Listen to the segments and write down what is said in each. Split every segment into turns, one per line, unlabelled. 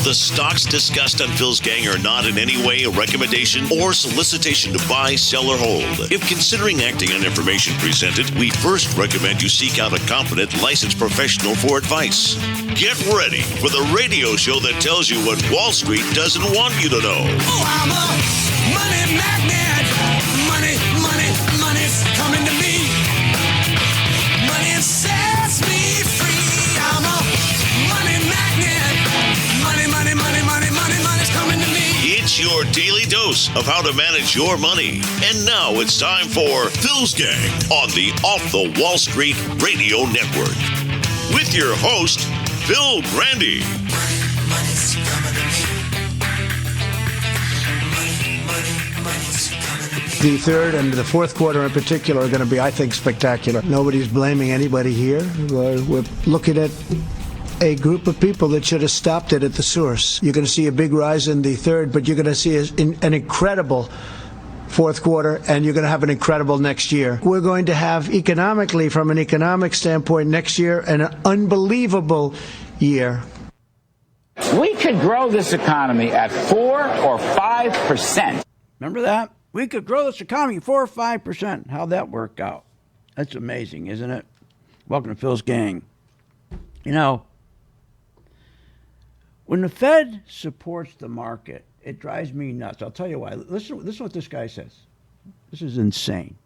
The stocks discussed on Phil's Gang are not in any way a recommendation or solicitation to buy, sell, or hold. If considering acting on information presented, we first recommend you seek out a competent, licensed professional for advice. Get ready for the radio show that tells you what Wall Street doesn't want you to know.
Oh, I'm a money magnet. Money's coming to me. Money sets me free. I'm a money magnet. Money's coming to me.
It's your daily dose of how to manage your money. And now it's time for Phil's Gang on the Off the Wall Street Radio Network. With your host, Phil Grandy.
Money's coming to me. Money's coming to me.
The third and the fourth quarter in particular are going to be, I think, spectacular. Nobody's blaming anybody here. We're looking at a group of people that should have stopped it at the source. You're going to see a big rise in the third, but you're going to see an incredible fourth quarter, and you're going to have an incredible next year. We're going to have economically, from an economic standpoint, next year an unbelievable year.
We could grow this economy at 4 or 5%.
Remember that? We could grow this economy 4 or 5%. How'd that work out? That's amazing, isn't it? Welcome to Phil's Gang. You know, when the Fed supports the market, it drives me nuts. I'll tell you why. Listen to what this guy says. This is insane.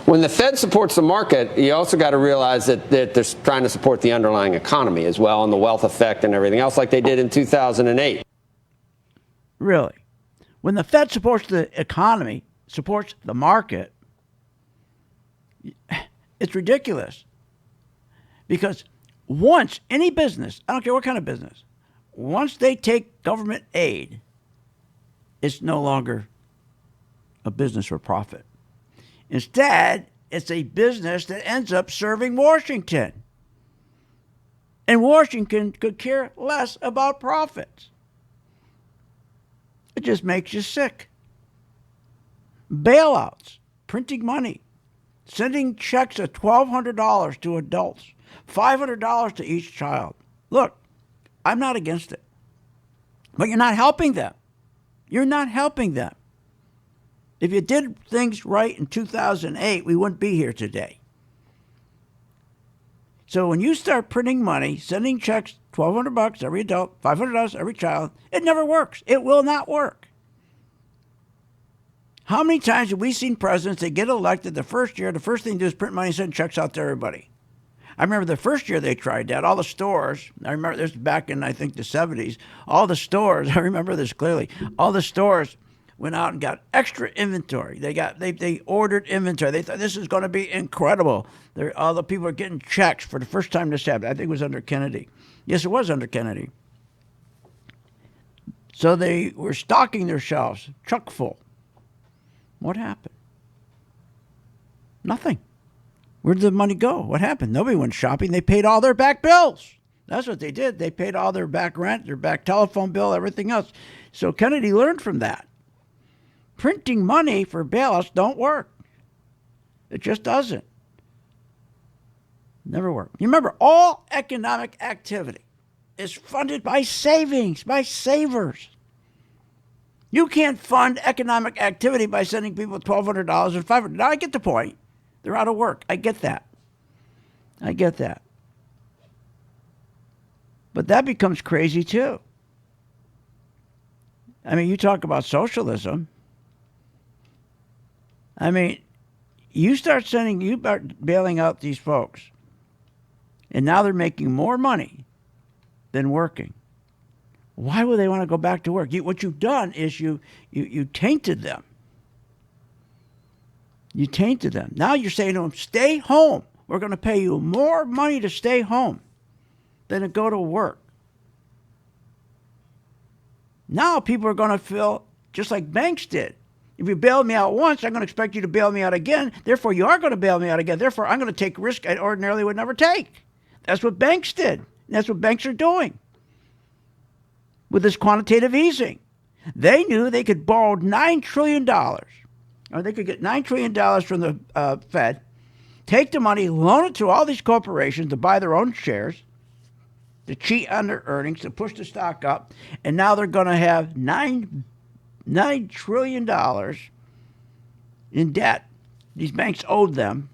When the Fed supports the market, you also got to realize that they're trying to support the underlying economy as well, and the wealth effect and everything else, like they did in 2008.
Really? When the Fed supports the economy, supports the market, it's ridiculous. Because once any business, I don't care what kind of business, once they take government aid, it's no longer a business for profit. Instead, it's a business that ends up serving Washington. And Washington could care less about profits. It just makes you sick. Bailouts, printing money, sending checks of $1,200 to adults, $500 to each child. Look, I'm not against it. But you're not helping them. You're not helping them. If you did things right in 2008, we wouldn't be here today. So when you start printing money, sending checks, $1,200 every adult, $500 every child, it never works. It will not work. How many times have we seen presidents that get elected the first year, the first thing they do is print money and send checks out to everybody? I remember the first year they tried that, all the stores, I remember this back in, I think, the 70s, all the stores, I remember this clearly, all the stores went out and got extra inventory. They ordered inventory. They thought this is going to be incredible. All the people are getting checks for the first time this happened. I think it was under Kennedy. Yes, it was under Kennedy. So they were stocking their shelves, chock full. What happened? Nothing. Where did the money go? What happened? Nobody went shopping. They paid all their back bills. That's what they did. They paid all their back rent, their back telephone bill, everything else. So Kennedy learned from that. Printing money for bailouts don't work. It just doesn't. Never work. You remember, all economic activity is funded by savings, by savers. You can't fund economic activity by sending people $1,200 and $500. Now, I get the point. They're out of work. I get that. But that becomes crazy, too. I mean, you talk about socialism. I mean, you start bailing out these folks, and now they're making more money than working. Why would they want to go back to work? What you've done is you tainted them. You tainted them. Now you're saying to them, stay home. We're going to pay you more money to stay home than to go to work. Now people are going to feel just like banks did. If you bailed me out once, I'm going to expect you to bail me out again. Therefore, you are going to bail me out again. Therefore, I'm going to take risk I ordinarily would never take. That's what banks did. That's what banks are doing with this quantitative easing. They knew they could borrow $9 trillion or they could get $9 trillion from the Fed, take the money, loan it to all these corporations to buy their own shares, to cheat on their earnings, to push the stock up, and now they're going to have $9 trillion in debt. These banks owed them.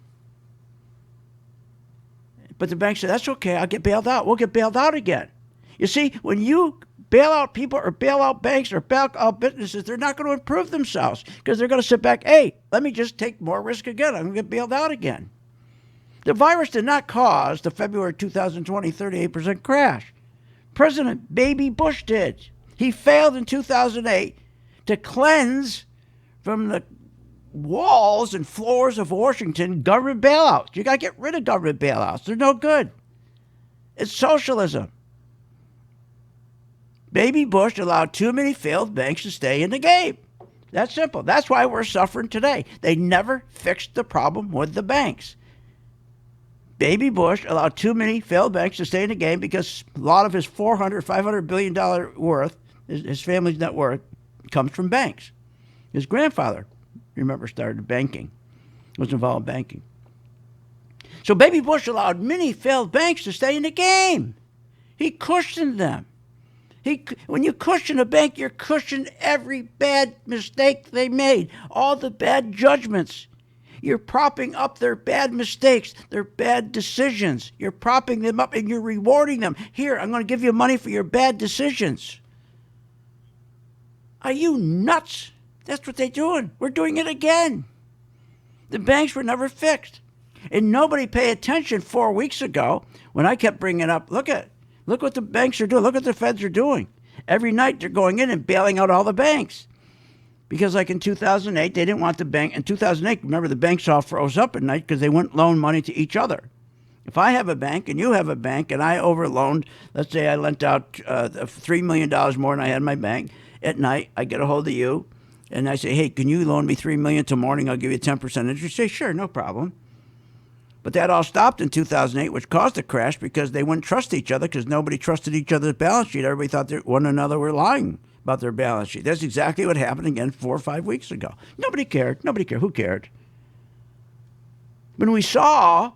But the bank said, that's okay, I'll get bailed out. We'll get bailed out again. You see, when you bail out people or bail out banks or bail out businesses, they're not going to improve themselves because they're going to sit back, hey, let me just take more risk again. I'm going to get bailed out again. The virus did not cause the February 2020 38% crash. President Baby Bush did. He failed in 2008 to cleanse from the walls and floors of Washington government bailouts. You got to get rid of government bailouts. They're no good. It's socialism. Baby Bush allowed too many failed banks to stay in the game. That's simple. That's why we're suffering today. They never fixed the problem with the banks. Baby Bush allowed too many failed banks to stay in the game because a lot of his $500 billion worth, his family's net worth, comes from banks. His grandfather, remember, started banking, was involved in banking. So Baby Bush allowed many failed banks to stay in the game. He cushioned them. When you cushion a bank, you're cushioning every bad mistake they made, all the bad judgments. You're propping up their bad mistakes, their bad decisions. You're propping them up and you're rewarding them. Here, I'm going to give you money for your bad decisions. Are you nuts? That's what they're doing. We're doing it again. The banks were never fixed. And nobody paid attention 4 weeks ago when I kept bringing up, look what the banks are doing. Look what the feds are doing. Every night they're going in and bailing out all the banks. Because like in 2008, they didn't want the bank. In 2008, remember, the banks all froze up at night because they wouldn't loan money to each other. If I have a bank and you have a bank and I overloaned, let's say I lent out $3 million more than I had in my bank, at night I get a hold of you and I say, hey, can you loan me $3 million till morning? I'll give you 10% interest. You say, sure, no problem. But that all stopped in 2008, which caused a crash because they wouldn't trust each other because nobody trusted each other's balance sheet. Everybody thought that one another were lying about their balance sheet. That's exactly what happened again 4 or 5 weeks ago. Nobody cared. Nobody cared. Who cared? When we saw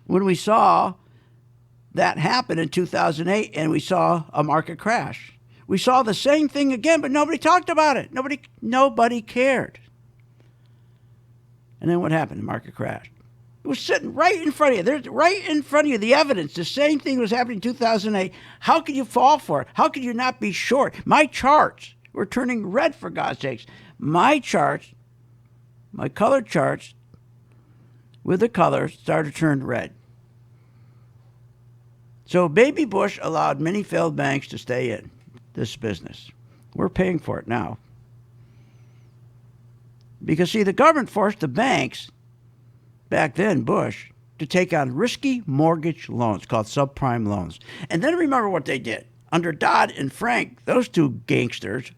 that happen in 2008 and we saw a market crash, we saw the same thing again, but nobody talked about it. Nobody cared. And then what happened? The market crashed. It was sitting right in front of you. There's right in front of you the evidence. The same thing was happening in 2008. How could you fall for it? How could you not be short? My charts were turning red, for God's sakes. My charts, my color charts with the colors started to turn red. So Baby Bush allowed many failed banks to stay in this business. We're paying for it now. Because, see, the government forced the banks, back then, Bush, to take on risky mortgage loans called subprime loans. And then remember what they did. Under Dodd and Frank, those two gangsters,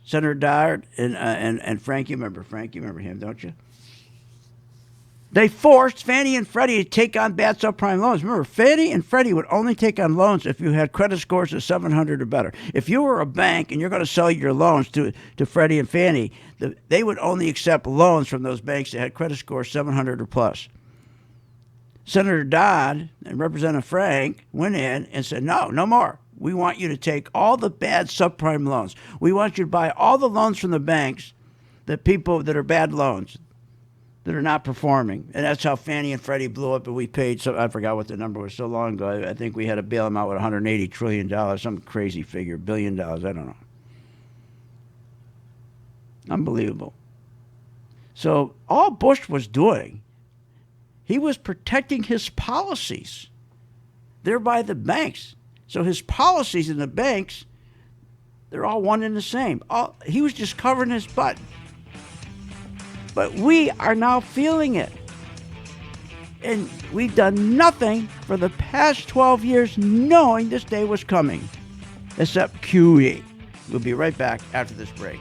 Senator Dodd and Frank, you remember him, don't you? They forced Fannie and Freddie to take on bad subprime loans. Remember, Fannie and Freddie would only take on loans if you had credit scores of 700 or better. If you were a bank and you're going to sell your loans to Freddie and Fannie, they would only accept loans from those banks that had credit scores 700 or plus. Senator Dodd and Representative Frank went in and said, no more. We want you to take all the bad subprime loans. We want you to buy all the loans from the banks that are bad loans, that are not performing. And that's how Fannie and Freddie blew up, and we paid, I forgot what the number was so long ago. I think we had to bail them out with $180 trillion, some crazy figure, $1 billion, I don't know. Unbelievable. So all Bush was doing, he was protecting his policies, thereby the banks. So his policies in the banks, they're all one and the same. He was just covering his butt. But we are now feeling it. And we've done nothing for the past 12 years knowing this day was coming, except QE. We'll be right back after this break.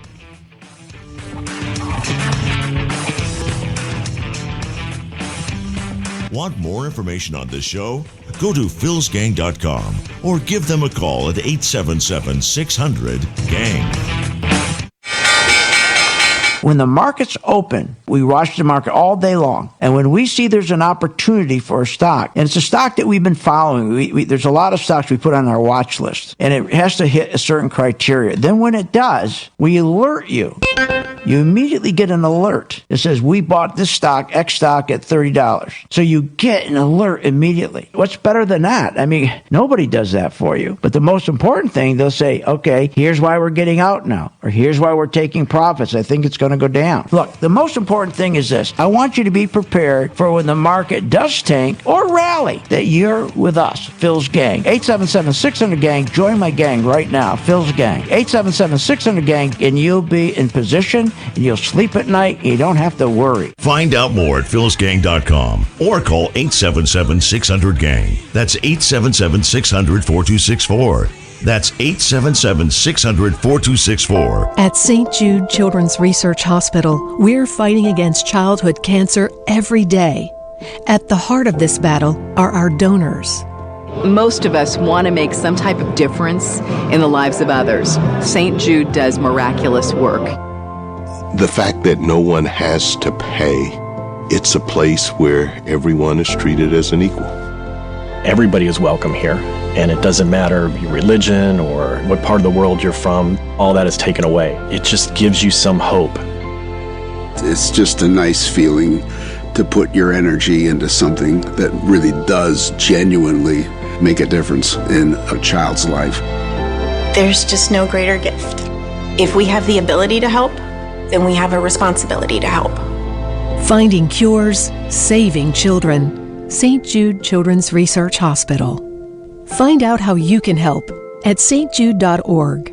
Want more information on this show? Go to philsgang.com or give them a call at 877-600-GANG.
When the market's open, we watch the market all day long. And when we see there's an opportunity for a stock, and it's a stock that we've been following, there's a lot of stocks we put on our watch list, and it has to hit a certain criteria. Then when it does, we alert you. You immediately get an alert that says, we bought this stock, X stock, at $30. So you get an alert immediately. What's better than that? I mean, nobody does that for you. But the most important thing, they'll say, okay, here's why we're getting out now, or here's why we're taking profits. I think it's going to go down. Look, the most important thing is this. I want you to be prepared for when the market does tank or rally, that you're with us, Phil's Gang. 877-600-GANG. Join my gang right now, Phil's Gang. 877-600-GANG, and you'll be in position, and you'll sleep at night, and you don't have to worry.
Find out more at philsgang.com or call 877-600-GANG. That's 877-600-4264. That's 877-600-4264.
At St. Jude Children's Research Hospital, we're fighting against childhood cancer every day. At the heart of this battle are our donors.
Most of us want to make some type of difference in the lives of others. St. Jude does miraculous work.
The fact that no one has to pay, it's a place where everyone is treated as an equal.
Everybody is welcome here, and it doesn't matter your religion or what part of the world you're from, all that is taken away. It just gives you some hope.
It's just a nice feeling to put your energy into something that really does genuinely make a difference in a child's life.
There's just no greater gift. If we have the ability to help, then we have a responsibility to help.
Finding cures, saving children. St. Jude Children's Research Hospital. Find out how you can help at stjude.org.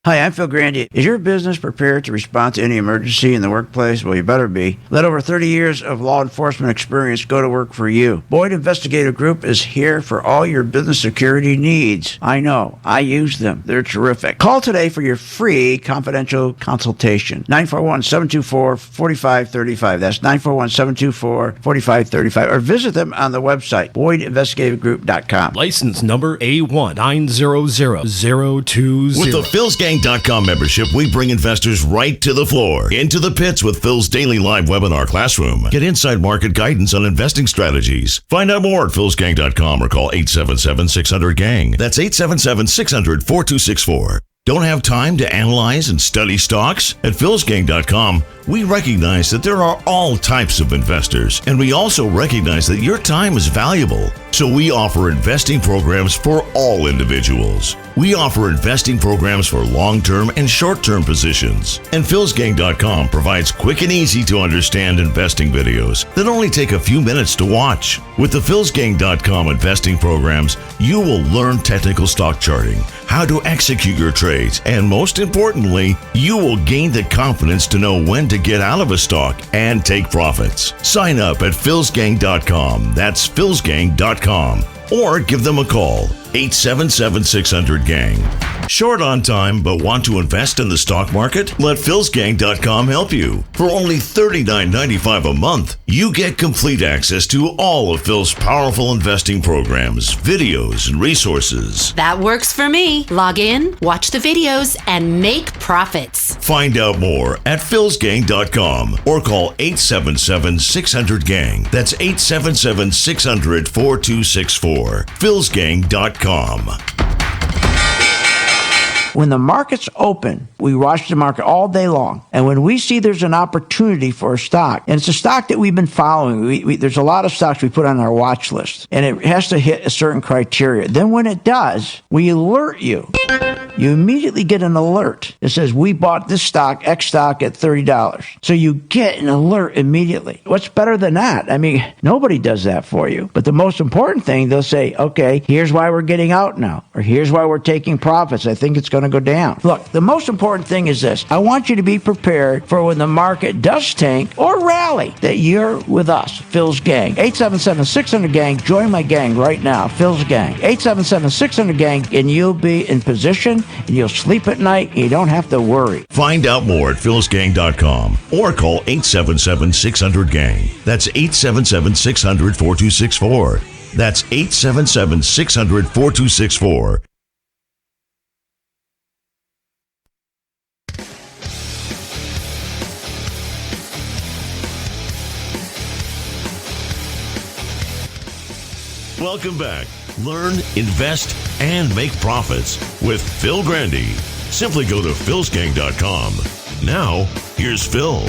Hi, I'm Phil Grandy. Is your business prepared to respond to any emergency in the workplace? Well, you better be. Let over 30 years of law enforcement experience go to work for you. Boyd Investigative Group is here for all your business security needs. I know. I use them. They're terrific. Call today for your free confidential consultation. 941-724-4535. That's 941-724-4535. Or visit them on the website, BoydInvestigativegroup.com.
License number A1900020.
With the philsgang.com membership, we bring investors right to the floor, into the pits with Phil's daily live webinar classroom. Get inside market guidance on investing strategies. Find out more at philsgang.com or call 877-600-GANG. That's 877-600-4264. Don't have time to analyze and study stocks? At philsgang.com, we recognize that there are all types of investors, and we also recognize that your time is valuable. So we offer investing programs for all individuals. We offer investing programs for long-term and short-term positions. And philsgang.com provides quick and easy to understand investing videos that only take a few minutes to watch. With the philsgang.com investing programs, you will learn technical stock charting, how to execute your trades, and most importantly, you will gain the confidence to know when to get out of a stock and take profits. Sign up at philsgang.com. That's philsgang.com. Or give them a call, 877-600-GANG. Short on time but want to invest in the stock market? Let philsgang.com help you. For only $39.95 a month, you get complete access to all of Phil's powerful investing programs, videos, and resources.
That works for me. Log in, watch the videos, and make profits.
Find out more at philsgang.com or call 877-600-GANG. That's 877-600-4264. philsgang.com.
When the market's open, we watch the market all day long. And when we see there's an opportunity for a stock, and it's a stock that we've been following, there's a lot of stocks we put on our watch list, and it has to hit a certain criteria. Then when it does, we alert you. You immediately get an alert that says, we bought this stock, X stock, at $30. So you get an alert immediately. What's better than that? I mean, nobody does that for you. But the most important thing, they'll say, okay, here's why we're getting out now, or here's why we're taking profits. I think it's going to go down. Look, the most important thing is this. I want you to be prepared for when the market does tank or rally, that you're with us, Phil's Gang. 877-600-GANG. Join my gang right now, Phil's Gang. 877-600-GANG, and you'll be in position, and you'll sleep at night, and you don't have to worry.
Find out more at philsgang.com or call 877-600-GANG. That's 877-600-4264. That's 877-600-4264. Welcome back. Learn, invest, and make profits with Phil Grandy. Simply go to philsgang.com. Now, here's Phil.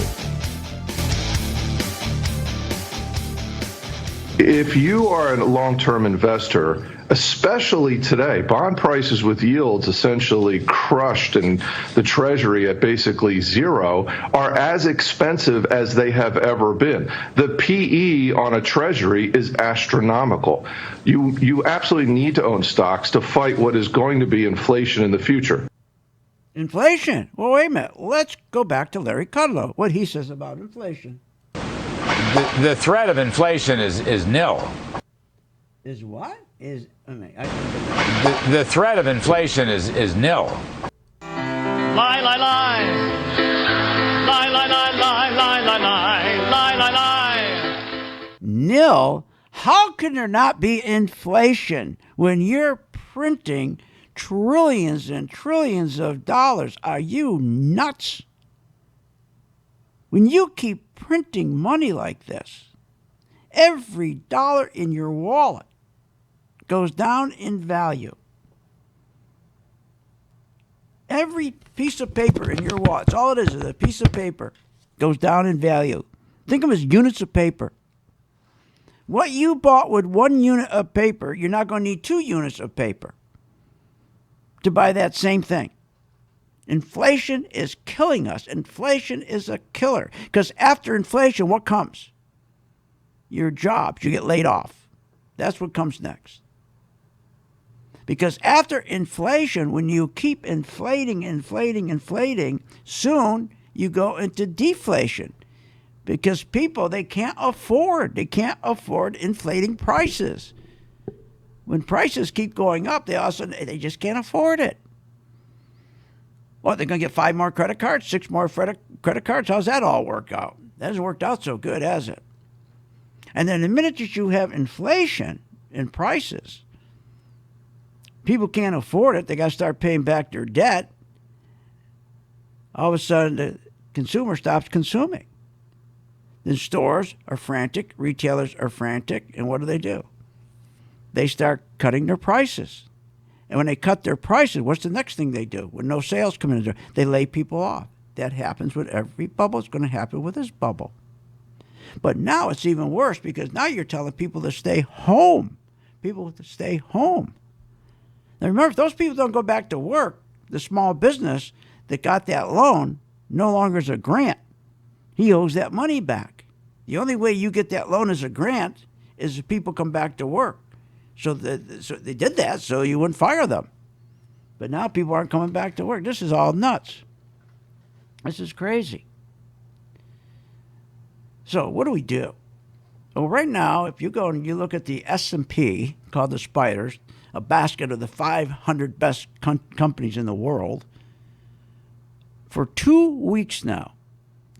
If you are a long-term investor, especially today, bond prices with yields essentially crushed and the Treasury at basically zero are as expensive as they have ever been. The PE on a Treasury is astronomical. You absolutely need to own stocks to fight what is going to be inflation in the future.
Inflation? Well, wait a minute. Let's go back to Larry Kudlow, what he says about inflation.
The threat of inflation is nil.
Is what? The
threat of inflation is nil.
Lie, lie, lie. Lie, lie, lie, lie, lie, lie, lie, lie, lie, lie.
Nil? How can there not be inflation when you're printing trillions and trillions of dollars? Are you nuts? When you keep printing money like this, every dollar in your wallet goes down in value. Every piece of paper in your wallet, that's all it is a piece of paper, goes down in value. Think of it as units of paper. What you bought with 1 unit of paper, you're not going to need 2 units of paper to buy that same thing. Inflation is killing us. Inflation is a killer. Because after inflation, what comes? Your jobs. You get laid off. That's what comes next. Because after inflation, when you keep inflating, soon you go into deflation. Because people, they can't afford inflating prices. When prices keep going up, they just can't afford it. Well, they're going to get 5 more credit cards, 6 more credit cards. How's that all work out? That hasn't worked out so good, has it? And then the minute that you have inflation in prices, people can't afford it. They got to start paying back their debt. All of a sudden, the consumer stops consuming. The stores are frantic. Retailers are frantic. And what do? They start cutting their prices. And when they cut their prices, what's the next thing they do? When no sales come in, they lay people off. That happens with every bubble. It's going to happen with this bubble. But now it's even worse because now you're telling people to stay home. People to stay home. Now remember, if those people don't go back to work, the small business that got that loan no longer is a grant. He owes that money back. The only way you get that loan as a grant is if people come back to work. So they did that so you wouldn't fire them. But now people aren't coming back to work. This is all nuts. This is crazy. So what do we do? Well, right now, if you go and you look at the S&P, called the Spiders, a basket of the 500 best companies in the world, for 2 weeks now,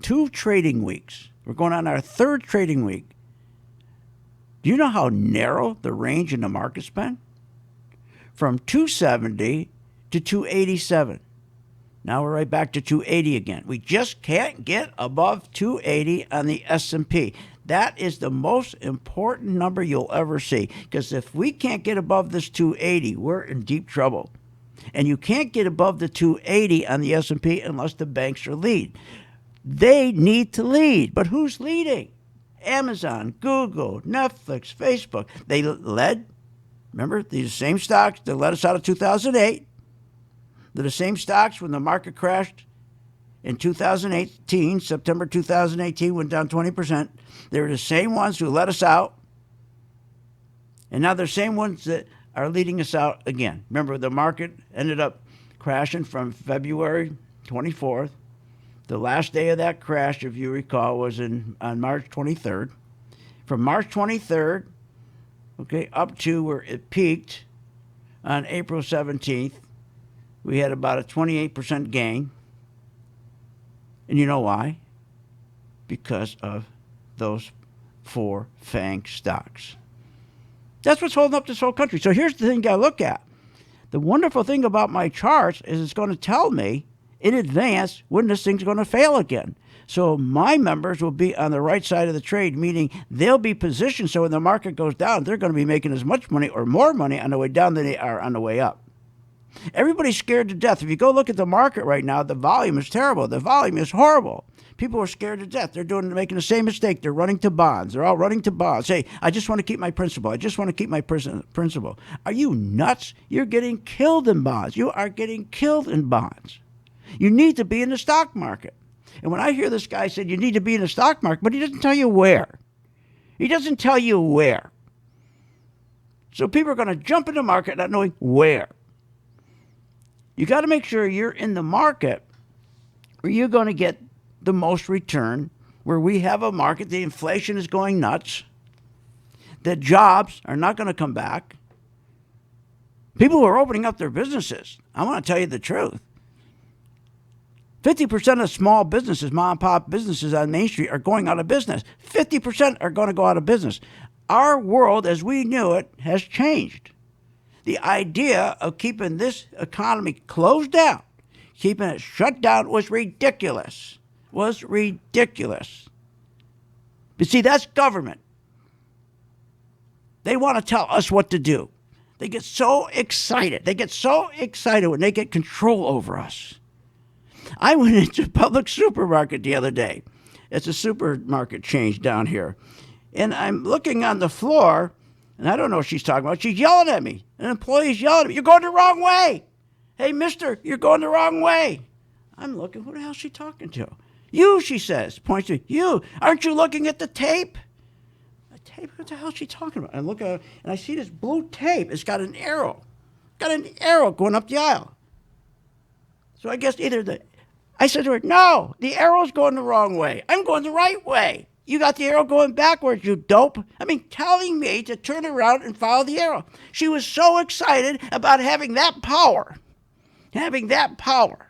2 trading weeks, we're going on our 3rd trading week. Do you know how narrow the range in the market's been? From 270 to 287. Now we're right back to 280 again. We just can't get above 280 on the S&P. That is the most important number you'll ever see. Because if we can't get above this 280, we're in deep trouble. And you can't get above the 280 on the S&P unless the banks are lead. They need to lead. But who's leading? Amazon, Google, Netflix, Facebook. They led. Remember, these same stocks that led us out of 2008. They're the same stocks when the market crashed in 2018, September 2018, went down 20%. They're the same ones who let us out. And now they're the same ones that are leading us out again. Remember, the market ended up crashing from February 24th. The last day of that crash, if you recall, was on March 23rd. From March 23rd, up to where it peaked on April 17th, we had about a 28% gain. And you know why? Because of those 4 FANG stocks. That's what's holding up this whole country. So here's the thing you got to look at. The wonderful thing about my charts is it's going to tell me in advance when this thing's going to fail again. So my members will be on the right side of the trade, meaning they'll be positioned so when the market goes down, they're going to be making as much money or more money on the way down than they are on the way up. Everybody's scared to death. If you go look at the market right now, the volume is terrible. The volume is horrible. People are scared to death. They're making the same mistake. They're running to bonds. They're all running to bonds. Hey, I just want to keep my principal. I just want to keep my principal. Are you nuts? You're getting killed in bonds. You are getting killed in bonds. You need to be in the stock market. And when I hear this guy say you need to be in the stock market, but he doesn't tell you where. He doesn't tell you where. So people are going to jump in the market not knowing where. You got to make sure you're in the market where you're going to get the most return, where we have a market, the inflation is going nuts, the jobs are not going to come back. People are opening up their businesses. I want to tell you the truth. 50% of small businesses, mom and pop businesses on Main Street are going out of business. 50% are going to go out of business. Our world, as we knew it, has changed. The idea of keeping this economy closed down, keeping it shut down was ridiculous. Was ridiculous. But see, that's government. They want to tell us what to do. They get so excited. They get so excited when they get control over us. I went into a public supermarket the other day. It's a supermarket chain down here. And I'm looking on the floor, and I don't know what she's talking about. She's yelling at me. An employee's yelling at me. You're going the wrong way. Hey, mister, you're going the wrong way. I'm looking, who the hell is she talking to? You, she says, points to you. Aren't you looking at the tape? The tape? What the hell is she talking about? I look at it, and I see this blue tape. It's got an arrow. Got an arrow going up the aisle. So I guess I said to her, no, the arrow's going the wrong way. I'm going the right way. You got the arrow going backwards, you dope. I mean, telling me to turn around and follow the arrow. She was so excited about having that power. Having that power.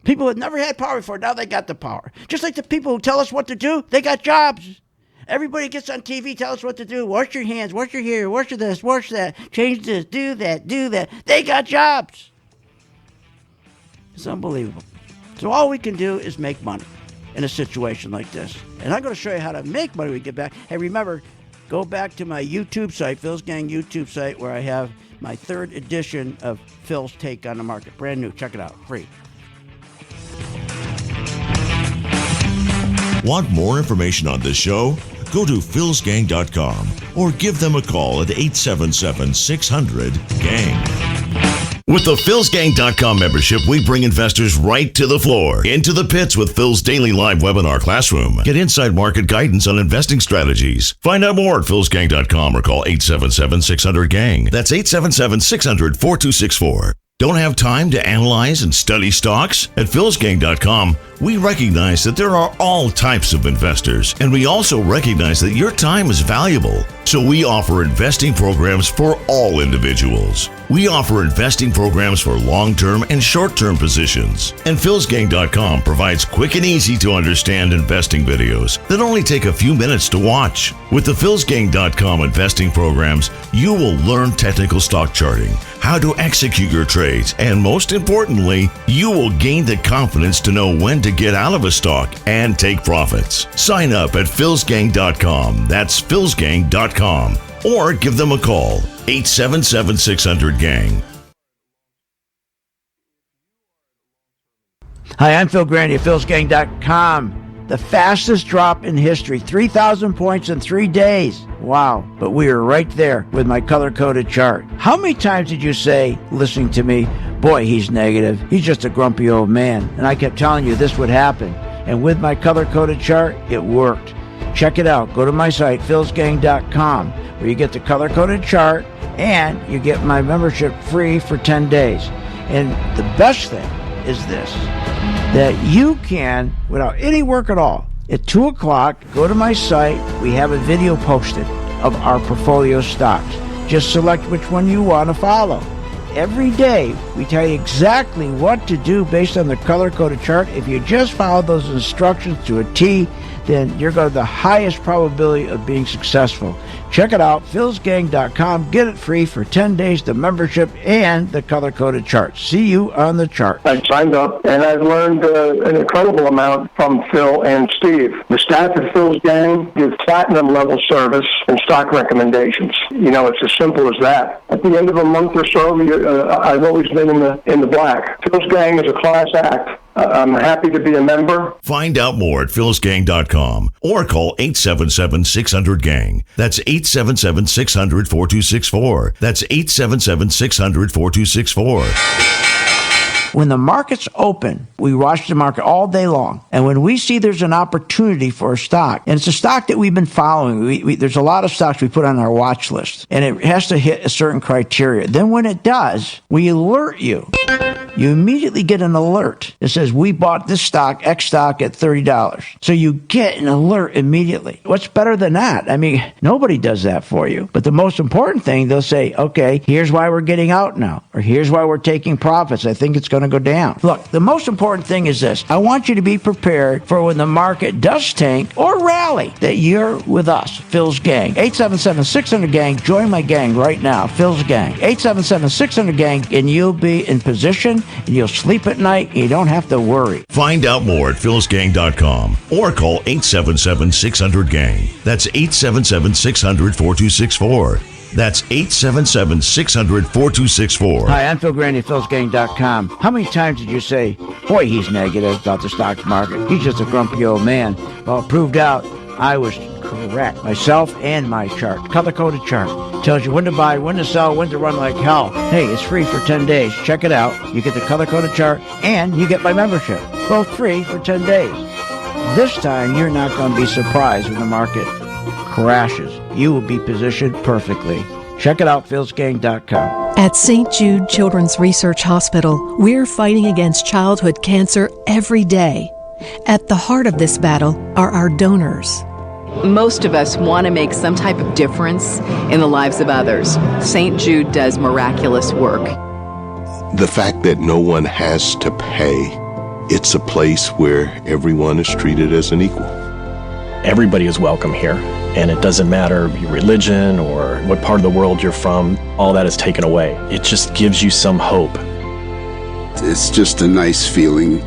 People had never had power before. Now they got the power. Just like the people who tell us what to do, they got jobs. Everybody gets on TV, tell us what to do. Wash your hands, wash your hair, wash this, wash that, change this, do that, do that. They got jobs. It's unbelievable. So all we can do is make money in a situation like this. And I'm going to show you how to make money when we get back. Hey, remember, go back to my YouTube site, Phil's Gang YouTube site, where I have my 3rd edition of Phil's Take on the Market. Brand new. Check it out. Free.
Want more information on this show? Go to philsgang.com or give them a call at 877-600-GANG. With the philsgang.com membership, we bring investors right to the floor, into the pits with Phil's daily live webinar classroom. Get inside market guidance on investing strategies. Find out more at philsgang.com or call 877-600-GANG. That's 877-600-4264. Don't have time to analyze and study stocks? At philsgang.com, we recognize that there are all types of investors, and we also recognize that your time is valuable. So we offer investing programs for all individuals. We offer investing programs for long-term and short-term positions. And philsgang.com provides quick and easy to understand investing videos that only take a few minutes to watch. With the philsgang.com investing programs, you will learn technical stock charting, how to execute your trades, and most importantly, you will gain the confidence to know when to get out of a stock and take profits. Sign up at philsgang.com. That's philsgang.com. Or give them a call, 877-600-GANG.
Hi, I'm Phil Grandy at philsgang.com. The fastest drop in history, 3,000 points in 3 days. Wow, but we are right there with my color-coded chart. How many times did you say, listening to me, boy, he's negative, he's just a grumpy old man? And I kept telling you this would happen. And with my color-coded chart, it worked. Check it out. Go to my site, philsgang.com, where you get the color-coded chart and you get my membership free for 10 days. And the best thing is this, that you can, without any work at all, at 2 o'clock, go to my site. We have a video posted of our portfolio stocks. Just select which one you want to follow. Every day, we tell you exactly what to do based on the color-coded chart. If you just follow those instructions to a T, then you're going to the highest probability of being successful. Check it out, philsgang.com. Get it free for 10 days, the membership and the color-coded chart. See you on the chart.
I signed up, and I've learned an incredible amount from Phil and Steve. The staff at Phil's Gang gives platinum-level service and stock recommendations. You know, it's as simple as that. At the end of a month or so, I've always been in the black. Phil's Gang is a class act. I'm happy to be a member.
Find out more at philsgang.com or call 877-600-GANG. That's 877-600-4264. That's 877-600-4264.
When the market's open, we watch the market all day long. And when we see there's an opportunity for a stock, and it's a stock that we've been following, there's a lot of stocks we put on our watch list, and it has to hit a certain criteria. Then when it does, we alert you. You immediately get an alert that says, we bought this stock, X stock, at $30. So you get an alert immediately. What's better than that? I mean, nobody does that for you. But the most important thing, they'll say, okay, here's why we're getting out now, or here's why we're taking profits. I think it's going to go down. Look, the most important thing is this. I want you to be prepared for when the market does tank or rally, that you're with us, Phil's Gang. 877-600-GANG. Join my gang right now, Phil's Gang. 877-600-GANG, and you'll be in position, and you'll sleep at night, and you don't have to worry.
Find out more at philsgang.com or call 877-600-GANG. That's 877-600-4264. That's 877-600-4264.
Hi, I'm Phil Grandy, philsgang.com. How many times did you say, boy, he's negative about the stock market. He's just a grumpy old man. Well, it proved out I was correct. Myself and my chart. Color-coded chart. Tells you when to buy, when to sell, when to run like hell. Hey, it's free for 10 days. Check it out. You get the color-coded chart and you get my membership. Both free for 10 days. This time, you're not going to be surprised when the market crashes. You will be positioned perfectly. Check it out, philsgang.com.
At St. Jude Children's Research Hospital, we're fighting against childhood cancer every day. At the heart of this battle are our donors.
Most of us want to make some type of difference in the lives of others. St. Jude does miraculous work.
The fact that no one has to pay, it's a place where everyone is treated as an equal.
Everybody is welcome here, and it doesn't matter your religion or what part of the world you're from. All that is taken away. It just gives you some hope.
It's just a nice feeling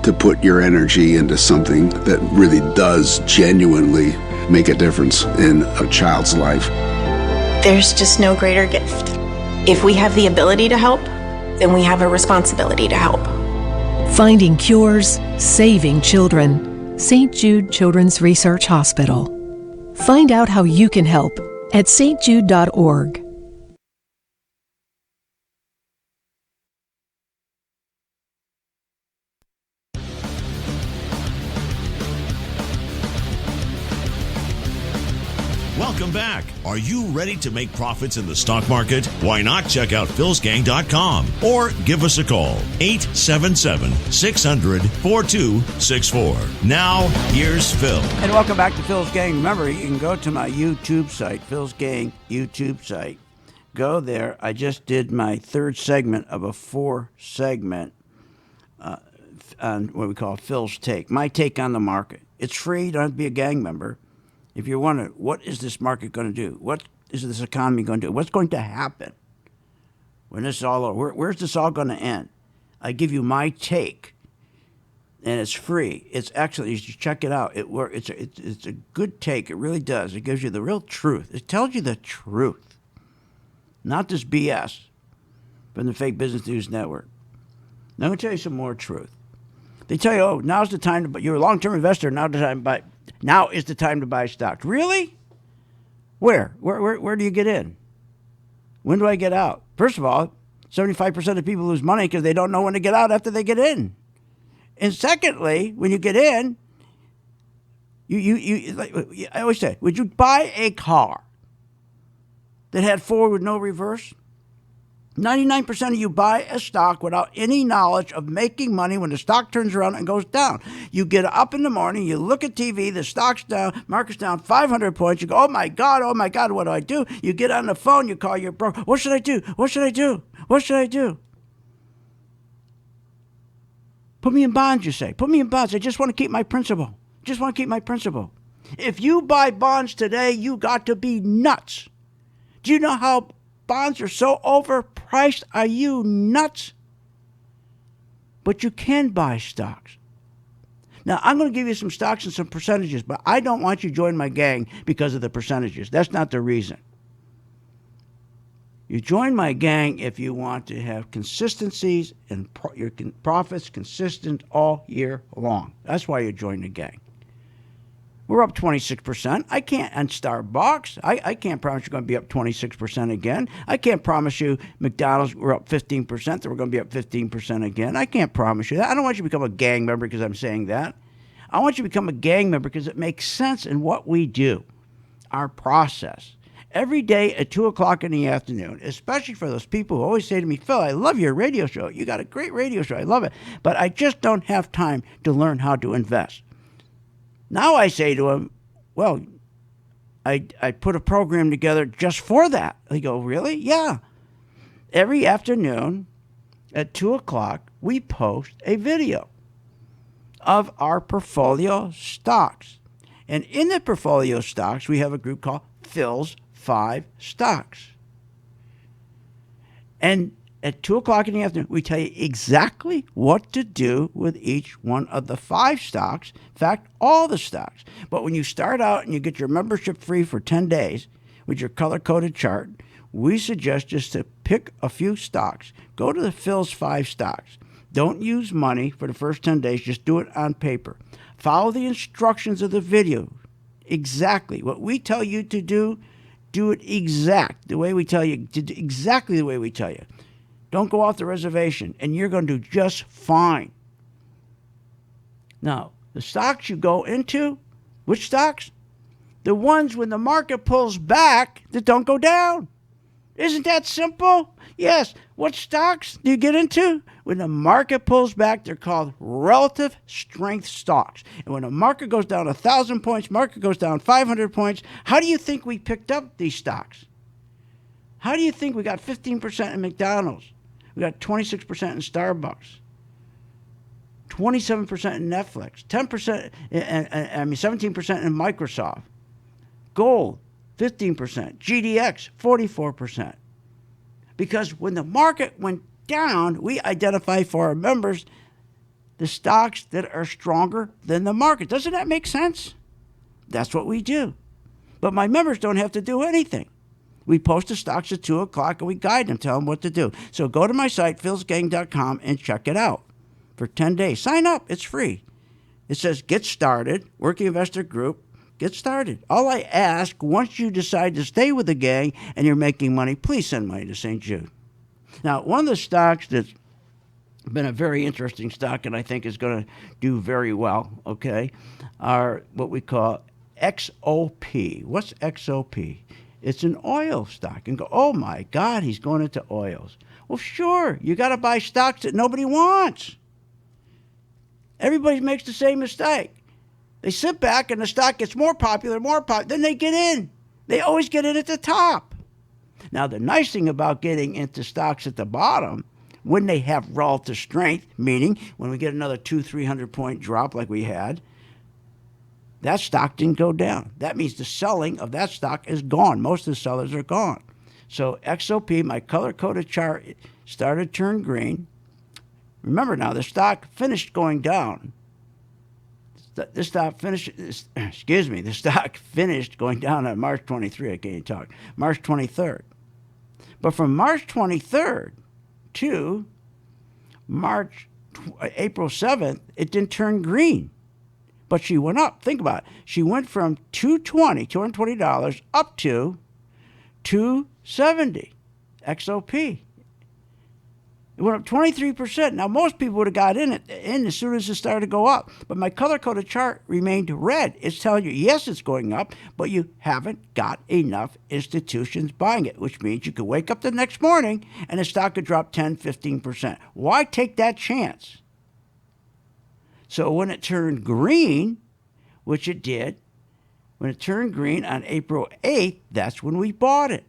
to put your energy into something that really does genuinely make a difference in a child's life.
There's just no greater gift. If we have the ability to help, then we have a responsibility to help.
Finding cures, saving children. St. Jude Children's Research Hospital. Find out how you can help at stjude.org.
Welcome back. Are you ready to make profits in the stock market? Why not check out philsgang.com or give us a call, 877-600-4264. Now, here's Phil.
And welcome back to Phil's Gang. Remember, you can go to my YouTube site, Phil's Gang YouTube site. Go there. I just did my third segment of a 4-segment on what we call Phil's Take. My take on the market. It's free. You don't have to be a gang member. If you're wondering, what is this market going to do? What is this economy going to do? What's going to happen when this is all over? Where's this all going to end? I give you my take, and it's free. It's actually, you should check it out. It's a good take. It really does. It gives you the real truth. It tells you the truth, not this BS from the fake business news network. Now, I'm going to tell you some more truth. They tell you, oh, now's the time to buy. You're a long-term investor. Now is the time to buy stocks. Really? Where do you get in? When do I get out? First of all, 75% of people lose money because they don't know when to get out after they get in. And secondly, when you get in, I always say, would you buy a car that had forward with no reverse? 99% of you buy a stock without any knowledge of making money when the stock turns around and goes down. You get up in the morning, you look at TV, the stock's down, market's down 500 points. You go, oh my God, what do I do? You get on the phone, you call your broker. What should I do? What should I do? What should I do? Put me in bonds, you say. Put me in bonds. I just want to keep my principal. just want to keep my principle. If you buy bonds today, you got to be nuts. Do you know how bonds are so overpriced? Are you nuts? But you can buy stocks. Now, I'm going to give you some stocks and some percentages, but I don't want you to join my gang because of the percentages. That's not the reason. You join my gang if you want to have consistencies and your profits consistent all year long. That's why you join the gang. We're up 26%. I can't, on Starbucks, I can't promise you're going to be up 26% again. I can't promise you McDonald's, we're up 15%, that we're going to be up 15% again. I can't promise you that. I don't want you to become a gang member because I'm saying that. I want you to become a gang member because it makes sense in what we do, our process. Every day at 2 o'clock in the afternoon, especially for those people who always say to me, Phil, I love your radio show. You got a great radio show. I love it. But I just don't have time to learn how to invest. Now I say to them, well, I put a program together just for that. They go, really? Yeah. Every afternoon at 2 o'clock, we post a video of our portfolio stocks. And in the portfolio stocks, we have a group called Phil's 5 Stocks. And at 2 o'clock in the afternoon, we tell you exactly what to do with each one of the 5 stocks. In fact, all the stocks. But when you start out and you get your membership free for 10 days with your color-coded chart, we suggest just to pick a few stocks. Go to the Phil's 5 Stocks. Don't use money for the first 10 days. Just do it on paper. Follow the instructions of the video. Exactly. What we tell you to do it exact the way we tell you. Exactly the way we tell you. Don't go off the reservation, and you're going to do just fine. Now, the stocks you go into, which stocks? The ones when the market pulls back that don't go down. Isn't that simple? Yes. What stocks do you get into? When the market pulls back, they're called relative strength stocks. And when the market goes down 1,000 points, market goes down 500 points, how do you think we picked up these stocks? How do you think we got 15% in McDonald's? We got 26% in Starbucks, 27% in Netflix, 17% in Microsoft, gold, 15%, GDX, 44%. Because when the market went down, we identify for our members the stocks that are stronger than the market. Doesn't that make sense? That's what we do. But my members don't have to do anything. We post the stocks at 2 o'clock and we guide them, tell them what to do. So go to my site, philsgang.com, and check it out for 10 days. Sign up. It's free. It says, get started, Working Investor Group, get started. All I ask, once you decide to stay with the gang and you're making money, please send money to St. Jude. Now, one of the stocks that's been a very interesting stock and I think is going to do very well, okay, are what we call XOP. What's XOP? It's an oil stock. And go, oh my God, he's going into oils. Well, sure, you got to buy stocks that nobody wants. Everybody makes the same mistake. They sit back and the stock gets more popular, then they get in. They always get in at the top. Now, the nice thing about getting into stocks at the bottom, when they have relative strength, meaning when we get another 200-300 point drop like we had, that stock didn't go down. That means the selling of that stock is gone. Most of the sellers are gone. So XOP, my color-coded chart, started to turn green. Remember now, the stock finished going down. The stock finished going down on March 23. I can't even talk. March 23rd. But from March 23rd to April 7th, it didn't turn green. But she went up. Think about it. She went from $220 up to $270 XOP. It went up 23%. Now, most people would have got in as soon as it started to go up. But my color-coded chart remained red. It's telling you, yes, it's going up, but you haven't got enough institutions buying it, which means you could wake up the next morning and the stock could drop 10, 15%. Why take that chance? So when it turned green, which it did, when it turned green on April 8th, that's when we bought it.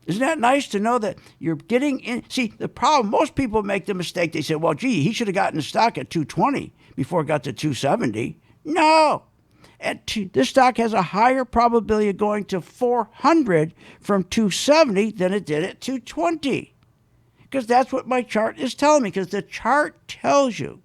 Isn't that nice to know that you're getting in? See, the problem, most people make the mistake. They say, well, gee, he should have gotten the stock at 220 before it got to 270. No. This stock has a higher probability of going to 400 from 270 than it did at 220. Because that's what my chart is telling me. Because the chart tells you.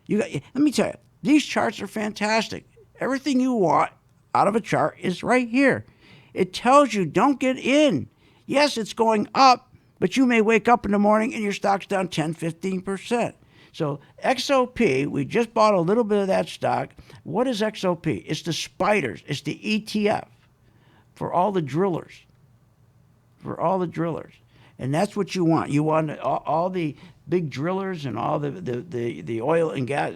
Let me tell you, these charts are fantastic. Everything you want out of a chart is right here. It tells you don't get in. Yes, it's going up, but you may wake up in the morning and your stock's down 10, 15%. So XOP, we just bought a little bit of that stock. What is XOP? It's the spiders. It's the ETF for all the drillers. For all the drillers. And that's what you want. You want all the big drillers and all the oil and gas,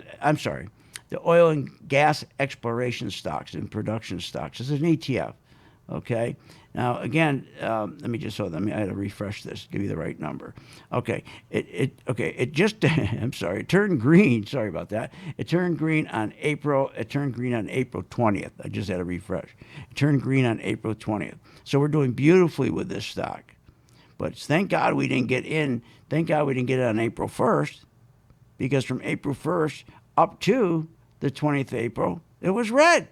the oil and gas exploration stocks and production stocks. It's an ETF, okay? Now, again, I had to refresh this, give you the right number. Okay, it turned green. Sorry about that. It turned green on April 20th. I just had to refresh. It turned green on April 20th. So we're doing beautifully with this stock. But thank God we didn't get in. Thank God we didn't get it on April 1st, because from April 1st up to the 20th of April, it was red.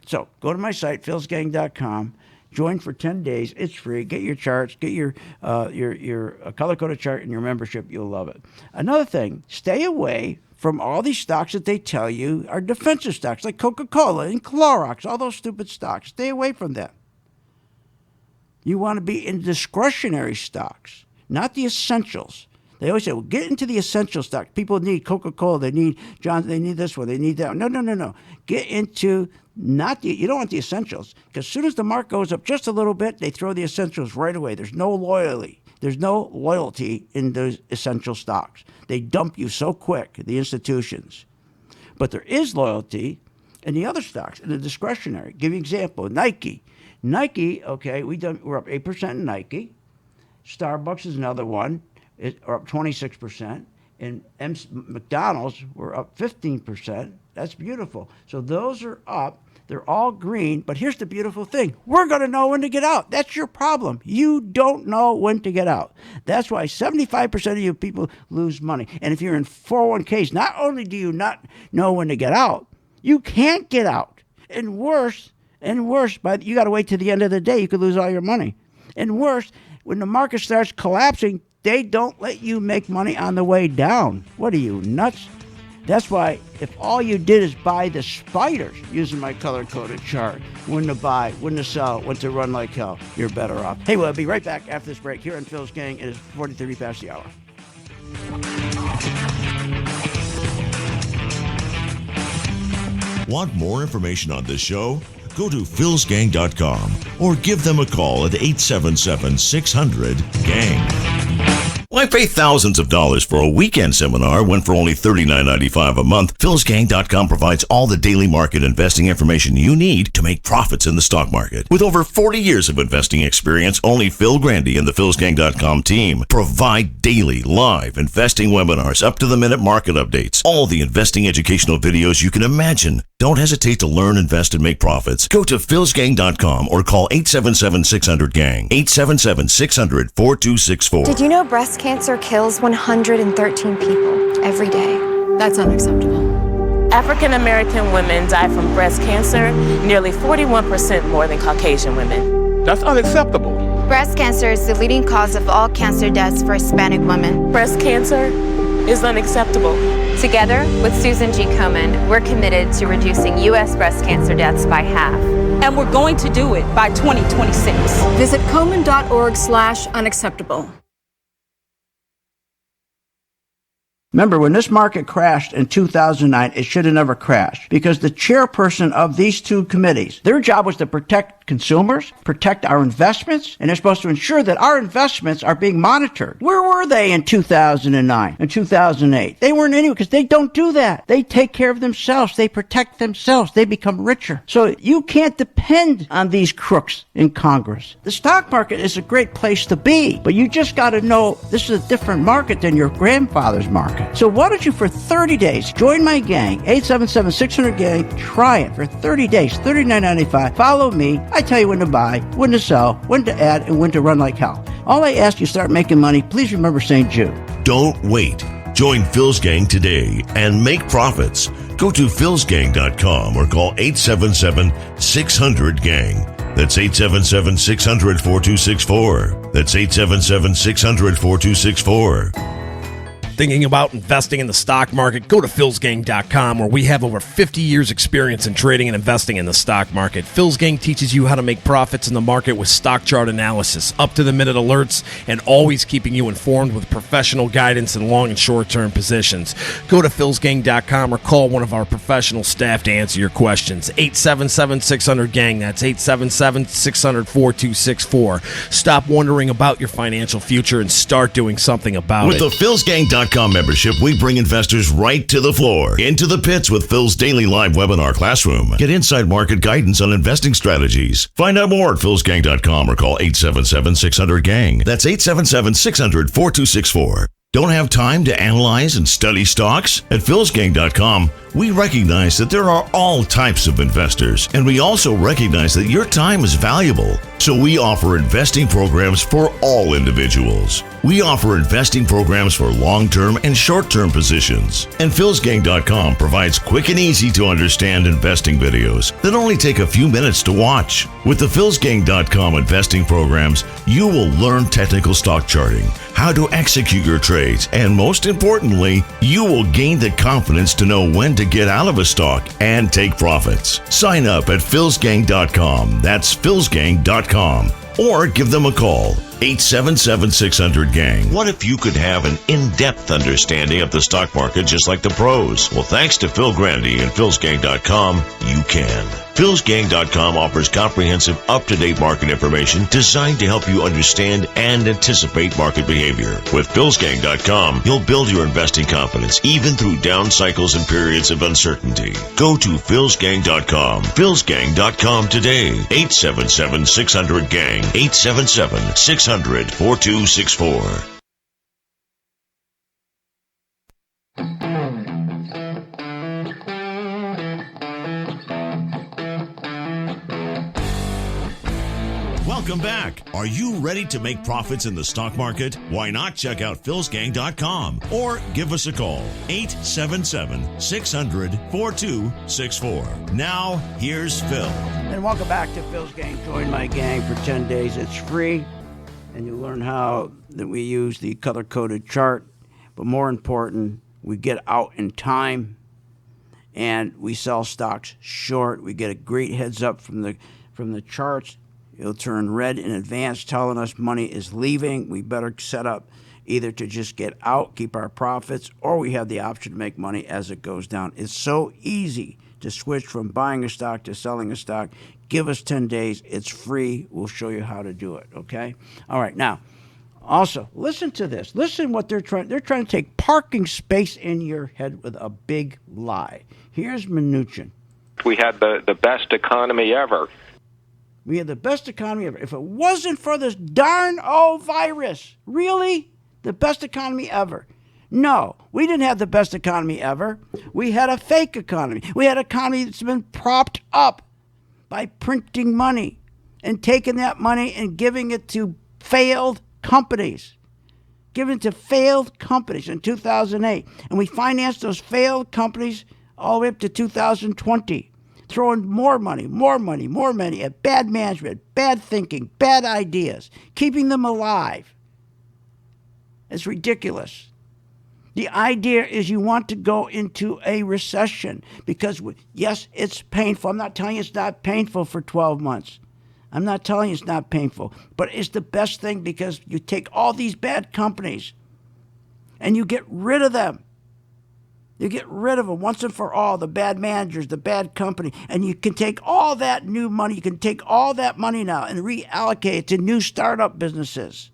So go to my site, philsgang.com. Join for 10 days. It's free. Get your charts. Get your color-coded chart and your membership. You'll love it. Another thing, stay away from all these stocks that they tell you are defensive stocks, like Coca-Cola and Clorox, all those stupid stocks. Stay away from them. You want to be in discretionary stocks, not the essentials. They always say, well, get into the essential stock. People need Coca-Cola. They need they need this one. They need that one. No. Get into you don't want the essentials, because as soon as the market goes up just a little bit, they throw the essentials right away. There's no loyalty. There's no loyalty in those essential stocks. They dump you so quick, the institutions. But there is loyalty in the other stocks, in the discretionary. Give you an example, Nike. Okay, we're up 8% in Nike. Starbucks is another one. We're up 26%. And McDonald's, we're up 15%. That's beautiful. So those are up. They're all green. But here's the beautiful thing. We're going to know when to get out. That's your problem. You don't know when to get out. That's why 75% of you people lose money. And if you're in 401ks, not only do you not know when to get out, you can't get out. And worse, but you got to wait to the end of the day. You could lose all your money. And worse, when the market starts collapsing, they don't let you make money on the way down. What are you, nuts? That's why if all you did is buy the spiders using my color-coded chart, when to buy, when to sell, when to run like hell, you're better off. Hey, we'll be right back after this break here on Phil's Gang. It is 40:30 past the hour.
Want more information on this show? Go to philsgang.com or give them a call at 877-600-GANG. Why pay thousands of dollars for a weekend seminar when for only $39.95 a month, philsgang.com provides all the daily market investing information you need to make profits in the stock market. With over 40 years of investing experience, only Phil Grandy and the philsgang.com team provide daily live investing webinars, up-to-the-minute market updates, all the investing educational videos you can imagine. Don't hesitate to learn, invest, and make profits. Go to philsgang.com or call 877-600-GANG, 877-600-4264.
Did you know breast cancer kills 113 people every day?
That's unacceptable.
African American women die from breast cancer nearly 41% more than Caucasian women.
That's unacceptable.
Breast cancer is the leading cause of all cancer deaths for Hispanic women.
Breast cancer is unacceptable.
Together with Susan G. Komen, we're committed to reducing U.S. breast cancer deaths by half.
And we're going to do it by 2026.
Visit Komen.org/unacceptable.
Remember, when this market crashed in 2009, it should have never crashed, because the chairperson of these two committees, their job was to protect consumers, protect our investments, and they're supposed to ensure that our investments are being monitored. Where were they in 2009 and 2008? They weren't anywhere, because they don't do that. They take care of themselves. They protect themselves. They become richer. So you can't depend on these crooks in Congress. The stock market is a great place to be, but you just got to know this is a different market than your grandfather's market. So why don't you, for 30 days, join my gang, 877-600-GANG. Try it for 30 days, $39.95. Follow me. I tell you when to buy, when to sell, when to add, and when to run like hell. All I ask you, start making money. Please remember St. Jude.
Don't wait. Join Phil's Gang today and make profits. Go to philsgang.com or call 877-600-GANG. That's 877-600-4264. That's 877-600-4264.
Thinking about investing in the stock market? Go to philsgang.com, where we have over 50 years experience in trading and investing in the stock market. Phil's Gang teaches you how to make profits in the market with stock chart analysis, up-to-the-minute alerts, and always keeping you informed with professional guidance in long and short-term positions. Go to philsgang.com or call one of our professional staff to answer your questions. 877-600-GANG. That's 877-600-4264. Stop wondering about your financial future and start doing something about
With
it.
the philsgang.com membership, we bring investors right to the floor, into the pits with Phil's daily live webinar classroom. Get inside market guidance on investing strategies. Find out more at philsgang.com or call 877-600-GANG. That's 877-600-4264. Don't have time to analyze and study stocks? At philsgang.com, we recognize that there are all types of investors, and we also recognize that your time is valuable. So we offer investing programs for all individuals. We offer investing programs for long-term and short-term positions. And philsgang.com provides quick and easy to understand investing videos that only take a few minutes to watch. With the philsgang.com investing programs, you will learn technical stock charting, how to execute your trades, and most importantly, you will gain the confidence to know when to get out of a stock and take profits. Sign up at philsgang.com. That's philsgang.com. Or give them a call, 877-600-GANG. What if you could have an in-depth understanding of the stock market just like the pros? Well, thanks to Phil Grandy and philsgang.com, you can. philsgang.com offers comprehensive, up-to-date market information designed to help you understand and anticipate market behavior. With philsgang.com, you'll build your investing confidence even through down cycles and periods of uncertainty. Go to philsgang.com. philsgang.com today. 877-600-GANG. 877-600-4264. Welcome back. Are you ready to make profits in the stock market? Why not check out philsgang.com or give us a call, 877-600-4264. Now, here's Phil.
And welcome back to Phil's Gang. Join my gang for 10 days. It's free, and you learn how that we use the color-coded chart. But more important, we get out in time, and we sell stocks short. We get a great heads up from the charts. It'll turn red in advance, telling us money is leaving. We better set up either to just get out, keep our profits, or we have the option to make money as it goes down. It's so easy to switch from buying a stock to selling a stock. Give us 10 days. It's free. We'll show you how to do it, okay? All right, now, also, listen to this. Listen what they're trying. They're trying to take parking space in your head with a big lie. Here's Mnuchin.
We had the best economy ever.
We had the best economy ever. If it wasn't for this darn old virus, really? The best economy ever? No, we didn't have the best economy ever. We had a fake economy. We had an economy that's been propped up by printing money and taking that money and giving it to failed companies. Given to failed companies in 2008. And we financed those failed companies all the way up to 2020. Throwing more money at bad management, bad thinking, bad ideas, keeping them alive. It's ridiculous. The idea is you want to go into a recession because, yes, it's painful. I'm not telling you it's not painful for 12 months. I'm not telling you it's not painful, but it's the best thing because you take all these bad companies and you get rid of them. You get rid of them once and for all, the bad managers, the bad company, and you can take all that new money, you can take all that money now and reallocate it to new startup businesses.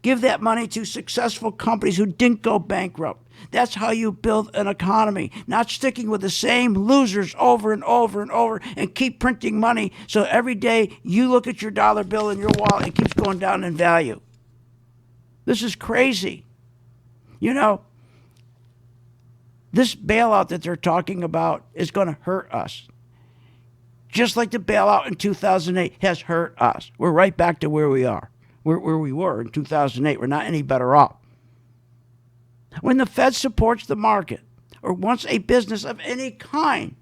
Give that money to successful companies who didn't go bankrupt. That's how you build an economy, not sticking with the same losers over and over and over and keep printing money so every day you look at your dollar bill in your wallet, it keeps going down in value. This is crazy. You know, this bailout that they're talking about is going to hurt us. Just like the bailout in 2008 has hurt us. We're right back to where we are, where we were in 2008. We're not any better off. When the Fed supports the market, or once a business of any kind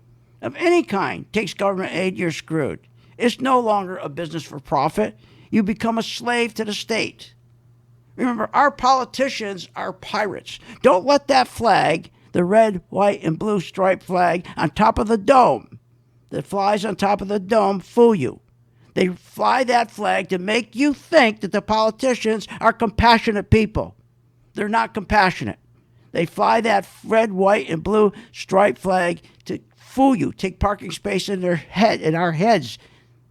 takes government aid, you're screwed. It's no longer a business for profit. You become a slave to the state. Remember, our politicians are pirates. Don't let that flag, the red, white, and blue striped flag on top of the dome that flies on top of the dome, fool you. They fly that flag to make you think that the politicians are compassionate people. They're not compassionate. They fly that red, white, and blue striped flag to fool you, take parking space in their head, in our heads,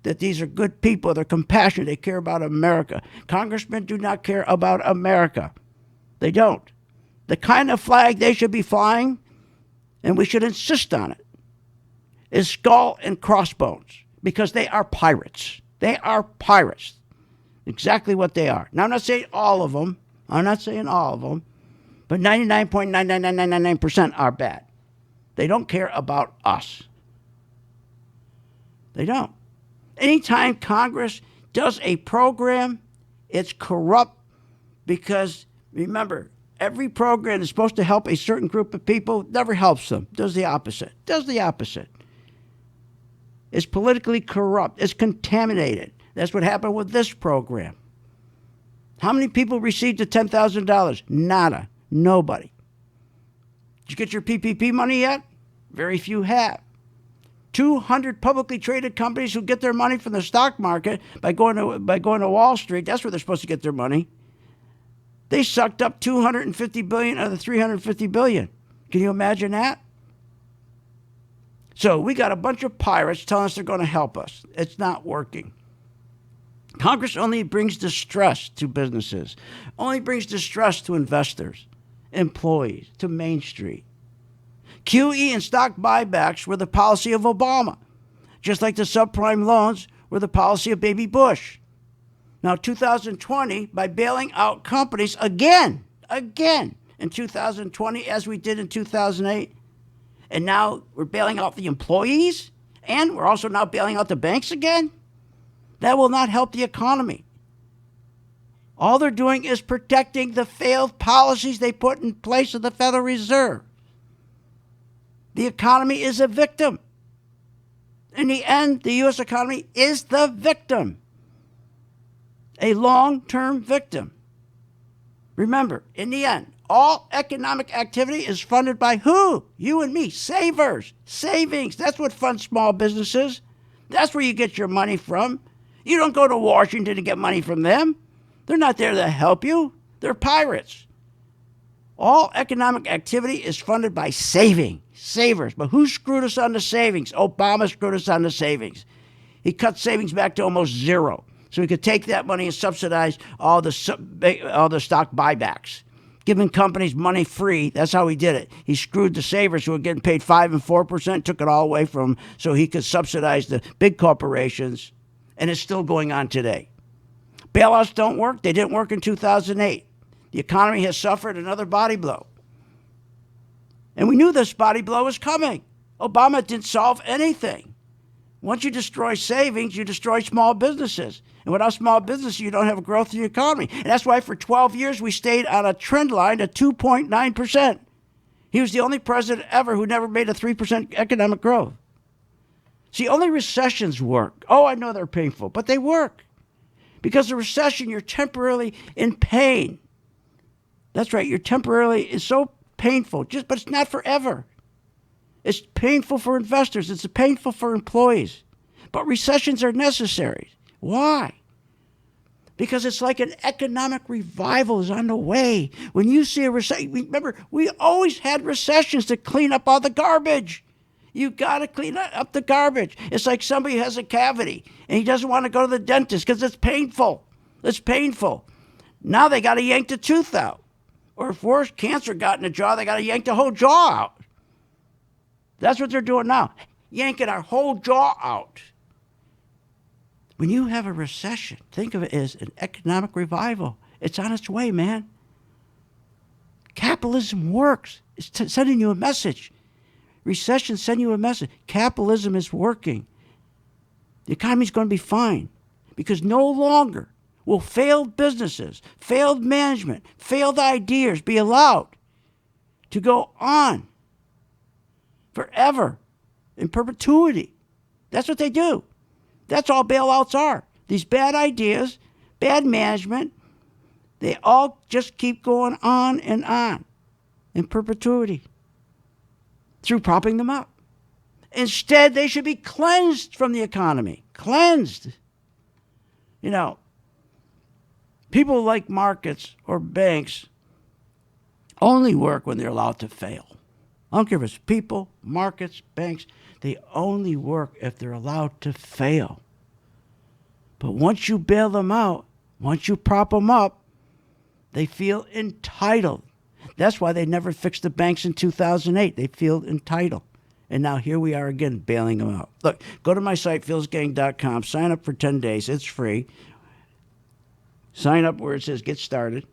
that these are good people, they're compassionate, they care about America. Congressmen do not care about America. They don't. The kind of flag they should be flying, and we should insist on it, is skull and crossbones, because they are pirates. They are pirates. Exactly what they are. Now, I'm not saying all of them. But 99.99999% are bad. They don't care about us. They don't. Anytime Congress does a program, it's corrupt because, remember, every program is supposed to help a certain group of people, never helps them. Does the opposite. It's politically corrupt. It's contaminated. That's what happened with this program. How many people received the $10,000? Nada. Nobody. Did you get your PPP money yet? Very few have. 200 publicly traded companies who get their money from the stock market by going to Wall Street. That's where they're supposed to get their money. They sucked up $250 billion of the $350 billion. Can you imagine that? So we got a bunch of pirates telling us they're going to help us. It's not working. Congress only brings distress to businesses, only brings distress to investors, employees, to Main Street. QE and stock buybacks were the policy of Obama, just like the subprime loans were the policy of Baby Bush. Now, 2020, by bailing out companies again in 2020, as we did in 2008, and now we're bailing out the employees, and we're also now bailing out the banks again, that will not help the economy. All they're doing is protecting the failed policies they put in place of the Federal Reserve. The economy is a victim. In the end, the U.S. economy is the victim. A long-term victim. Remember, in the end, all economic activity is funded by who? You and me. Savers. Savings. That's what funds small businesses. That's where you get your money from. You don't go to Washington to get money from them. They're not there to help you. They're pirates. All economic activity is funded by savers. But who screwed us on the savings? Obama screwed us on the savings. He cut savings back to almost zero. So he could take that money and subsidize all the stock buybacks, giving companies money free. That's how he did it. He screwed the savers who were getting paid 5% and 4%, took it all away from them so he could subsidize the big corporations, and it's still going on today. Bailouts don't work. They didn't work in 2008. The economy has suffered another body blow. And we knew this body blow was coming. Obama didn't solve anything. Once you destroy savings, you destroy small businesses. And without small business, you don't have a growth in the economy. And that's why for 12 years, we stayed on a trend line at 2.9%. He was the only president ever who never made a 3% economic growth. See, only recessions work. Oh, I know they're painful, but they work. Because the recession, you're temporarily in pain. That's right, it's so painful, but it's not forever. It's painful for investors. It's painful for employees. But recessions are necessary. Why? Because it's like an economic revival is on the way. When you see a recession, remember, we always had recessions to clean up all the garbage. You got to clean up the garbage. It's like somebody has a cavity and he doesn't want to go to the dentist because it's painful. It's painful. Now they got to yank the tooth out. Or if worse, cancer got in the jaw, they got to yank the whole jaw out. That's what they're doing now, yanking our whole jaw out. When you have a recession, think of it as an economic revival. It's on its way, man. Capitalism works. It's sending you a message. Recessions send you a message. Capitalism is working. The economy's going to be fine because no longer will failed businesses, failed management, failed ideas be allowed to go on forever, in perpetuity. That's what they do. That's all bailouts are. These bad ideas, bad management, they all just keep going on and on in perpetuity through propping them up. Instead, they should be cleansed from the economy. Cleansed. You know, people like markets or banks only work when they're allowed to fail. I don't care if it's people, markets, banks. They only work if they're allowed to fail. But once you bail them out, once you prop them up, they feel entitled. That's why they never fixed the banks in 2008. They feel entitled. And now here we are again, bailing them out. Look, go to my site, philsgang.com. Sign up for 10 days. It's free. Sign up where it says Get Started.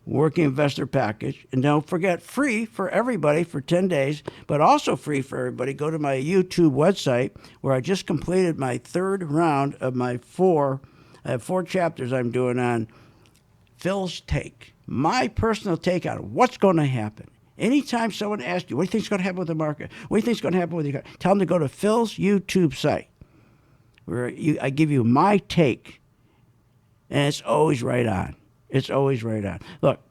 Working Investor Package. And don't forget, free for everybody for 10 days, but also free for everybody. Go to my YouTube website where I just completed my third round of my I have 4 chapters I'm doing on Phil's take. My personal take on what's going to happen. Anytime someone asks you, what do you think is going to happen with the market? What do you think is going to happen with the economy? Tell them to go to Phil's YouTube site where I give you my take. And it's always right on. It's always right on. Look,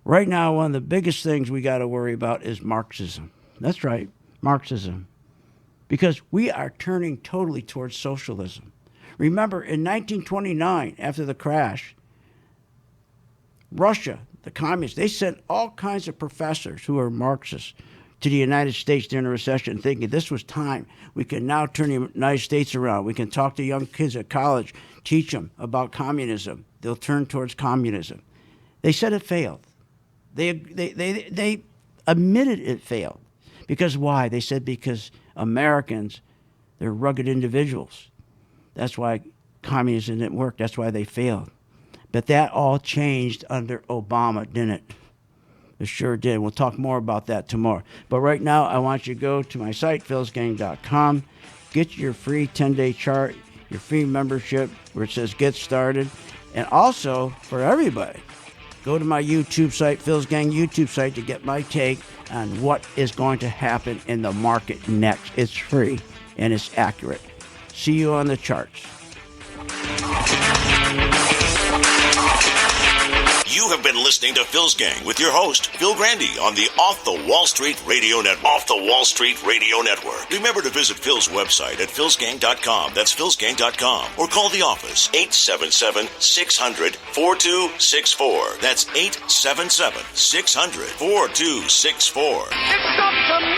right now, one of the biggest things we got to worry about is Marxism. That's right, Marxism. Because we are turning totally towards socialism. Remember, in 1929, after the crash, Russia, the communists, they sent all kinds of professors who are Marxists to the United States during the recession, thinking this was time. We can now turn the United States around. We can talk to young kids at college, teach them about communism. They'll turn towards communism. They said it failed. They admitted it failed. Because why? They said because Americans, they're rugged individuals. That's why communism didn't work. That's why they failed. But that all changed under Obama, didn't it? It sure did. We'll talk more about that tomorrow. But right now, I want you to go to my site, philsgang.com. Get your free 10-day chart, your free membership where it says Get Started. And also, for everybody, go to my YouTube site, Phil's Gang YouTube site, to get my take on what is going to happen in the market next. It's free and it's accurate. See you on the charts.
You have been listening to Phil's Gang with your host, Phil Grandy, on the Off the Wall Street Radio Network. Off the Wall Street Radio Network. Remember to visit Phil's website at philsgang.com. That's philsgang.com. Or call the office, 877-600-4264. That's 877-600-4264.
It's up to